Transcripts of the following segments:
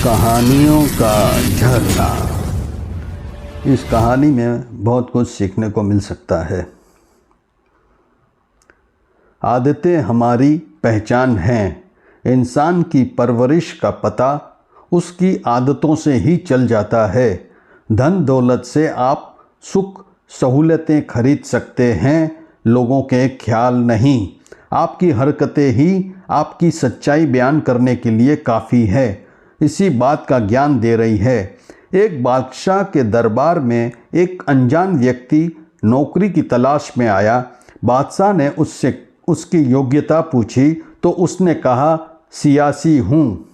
कहानियों का झरना। इस कहानी में बहुत कुछ सीखने को मिल सकता है। आदतें हमारी पहचान हैं। इंसान की परवरिश का पता उसकी आदतों से ही चल जाता है। धन दौलत से आप सुख सहूलतें खरीद सकते हैं, लोगों के ख्याल नहीं। आपकी हरकतें ही आपकी सच्चाई बयान करने के लिए काफ़ी है। इसी बात का ज्ञान दे रही है। एक बादशाह के दरबार में एक अनजान व्यक्ति नौकरी की तलाश में आया। बादशाह ने उससे उसकी योग्यता पूछी तो उसने कहा, सियासी हूँ।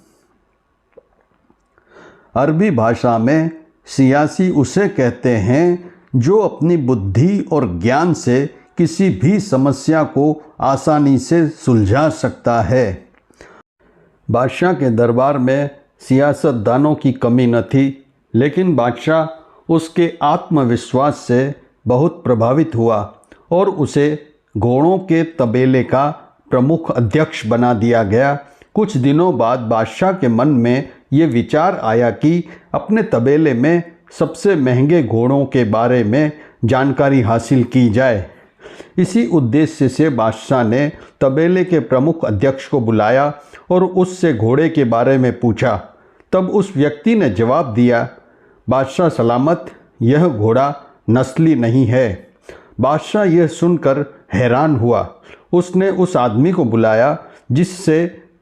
अरबी भाषा में सियासी उसे कहते हैं जो अपनी बुद्धि और ज्ञान से किसी भी समस्या को आसानी से सुलझा सकता है। बादशाह के दरबार में सियासतदानों की कमी न थी, लेकिन बादशाह उसके आत्मविश्वास से बहुत प्रभावित हुआ और उसे घोड़ों के तबेले का प्रमुख अध्यक्ष बना दिया गया। कुछ दिनों बाद बादशाह के मन में ये विचार आया कि अपने तबेले में सबसे महंगे घोड़ों के बारे में जानकारी हासिल की जाए। इसी उद्देश्य से बादशाह ने तबेले के प्रमुख अध्यक्ष को बुलाया और उससे घोड़े के बारे में पूछा। तब उस व्यक्ति ने जवाब दिया, बादशाह सलामत, यह घोड़ा नस्ली नहीं है। बादशाह यह सुनकर हैरान हुआ। उसने उस आदमी को बुलाया जिससे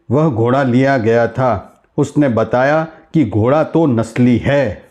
वह घोड़ा लिया गया था। उसने बताया कि घोड़ा तो नस्ली है।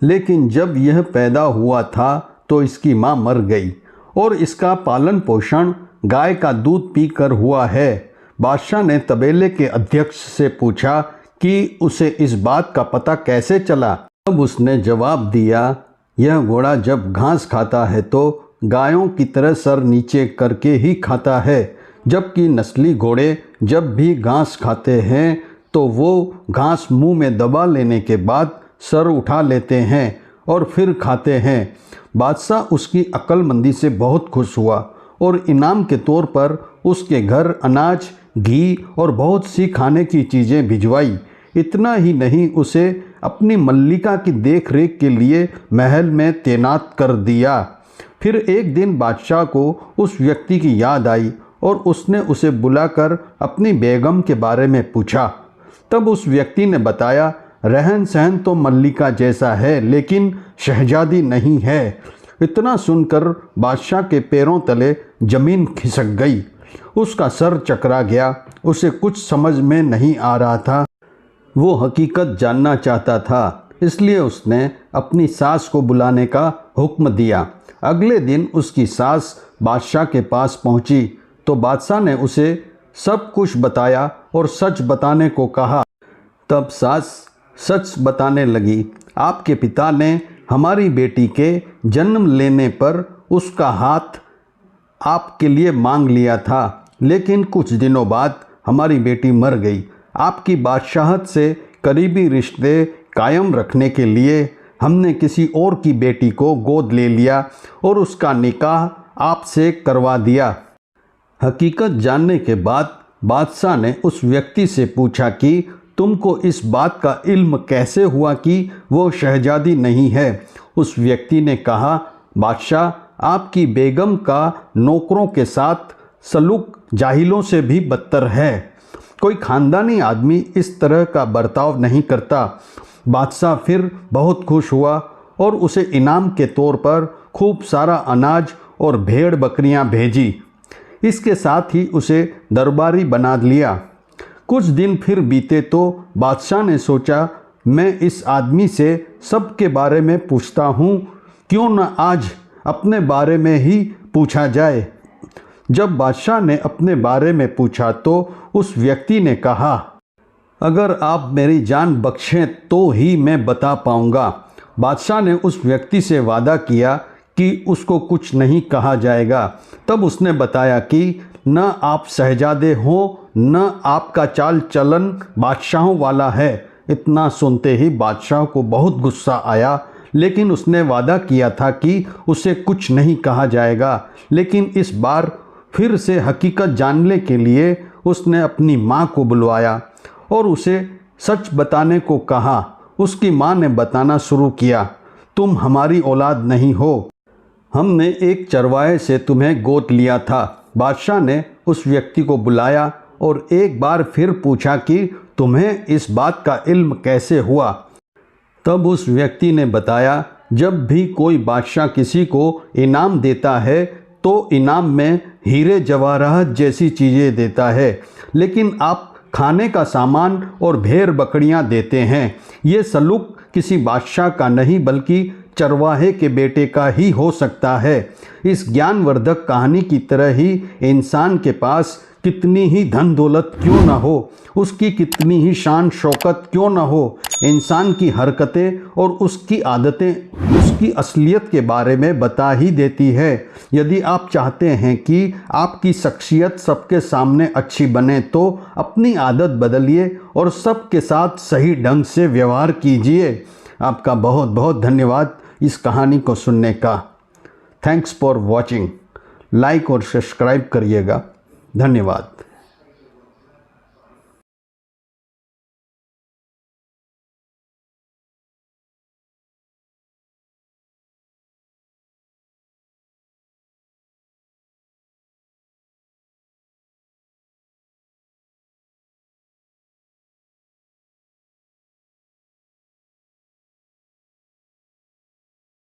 लेकिन जब यह पैदा हुआ था तो इसकी मां मर गई और इसका पालन पोषण गाय का दूध पीकर हुआ है। बादशाह ने तबेले के अध्यक्ष से पूछा कि उसे इस बात का पता कैसे चला। तब उसने जवाब दिया, यह घोड़ा जब घास खाता है तो गायों की तरह सर नीचे करके ही खाता है, जबकि नस्ली घोड़े जब भी घास खाते हैं तो वो घास मुंह में दबा लेने के बाद सर उठा लेते हैं और फिर खाते हैं। बादशाह उसकी अक्लमंदी से बहुत खुश हुआ और इनाम के तौर पर उसके घर अनाज, घी और बहुत सी खाने की चीज़ें भिजवाई। इतना ही नहीं, उसे अपनी मल्लिका की देख रेख के लिए महल में तैनात कर दिया। फिर एक दिन बादशाह को उस व्यक्ति की याद आई और उसने उसे बुलाकर अपनी बेगम के बारे में पूछा। तब उस व्यक्ति ने बताया, रहन सहन तो मल्लिका जैसा है लेकिन शहजादी नहीं है। इतना सुनकर बादशाह के पैरों तले जमीन खिसक गई। उसका सर चकरा गया। उसे कुछ समझ में नहीं आ रहा था। वो हकीकत जानना चाहता था, इसलिए उसने अपनी सास को बुलाने का हुक्म दिया। अगले दिन उसकी सास बादशाह के पास पहुंची तो बादशाह ने उसे सब कुछ बताया और सच बताने को कहा। तब सास सच बताने लगी, आपके पिता ने हमारी बेटी के जन्म लेने पर उसका हाथ आपके लिए मांग लिया था, लेकिन कुछ दिनों बाद हमारी बेटी मर गई। आपकी बादशाहत से करीबी रिश्ते कायम रखने के लिए हमने किसी और की बेटी को गोद ले लिया और उसका निकाह आपसे करवा दिया। हकीकत जानने के बाद बादशाह ने उस व्यक्ति से पूछा कि तुमको इस बात का इल्म कैसे हुआ कि वो शहजादी नहीं है। उस व्यक्ति ने कहा, बादशाह, आपकी बेगम का नौकरों के साथ सलूक जाहिलों से भी बदतर है। कोई खानदानी आदमी इस तरह का बर्ताव नहीं करता। बादशाह फिर बहुत खुश हुआ और उसे इनाम के तौर पर खूब सारा अनाज और भेड़ बकरियां भेजी। इसके साथ ही उसे दरबारी बना लिया। कुछ दिन फिर बीते तो बादशाह ने सोचा, मैं इस आदमी से सबके बारे में पूछता हूँ, क्यों न आज अपने बारे में ही पूछा जाए। जब बादशाह ने अपने बारे में पूछा तो उस व्यक्ति ने कहा, अगर आप मेरी जान बख्शें तो ही मैं बता पाऊँगा। बादशाह ने उस व्यक्ति से वादा किया कि उसको कुछ नहीं कहा जाएगा। तब उसने बताया कि न आप शहजादे हो, न आपका चाल चलन बादशाहों वाला है। इतना सुनते ही बादशाह को बहुत गुस्सा आया, लेकिन उसने वादा किया था कि उसे कुछ नहीं कहा जाएगा। लेकिन इस बार फिर से हकीकत जानने के लिए उसने अपनी माँ को बुलवाया और उसे सच बताने को कहा। उसकी माँ ने बताना शुरू किया, तुम हमारी औलाद नहीं हो, हमने एक चरवाहे से तुम्हें गोद लिया था। बादशाह ने उस व्यक्ति को बुलाया और एक बार फिर पूछा कि तुम्हें इस बात का इल्म कैसे हुआ। तब उस व्यक्ति ने बताया, जब भी कोई बादशाह किसी को इनाम देता है तो इनाम में हीरे जवाहरात जैसी चीज़ें देता है, लेकिन आप खाने का सामान और भेड़ बकरियां देते हैं। ये सलूक किसी बादशाह का नहीं बल्कि चरवाहे के बेटे का ही हो सकता है। इस ज्ञानवर्धक कहानी की तरह ही इंसान के पास कितनी ही धन दौलत क्यों ना हो, उसकी कितनी ही शान शौकत क्यों ना हो, इंसान की हरकतें और उसकी आदतें उसकी असलियत के बारे में बता ही देती है। यदि आप चाहते हैं कि आपकी शख्सियत सबके सामने अच्छी बने तो अपनी आदत बदलिए और सबके साथ सही ढंग से व्यवहार कीजिए। आपका बहुत बहुत धन्यवाद इस कहानी को सुनने का। Thanks for watching. लाइक और सब्सक्राइब करिएगा। धन्यवाद।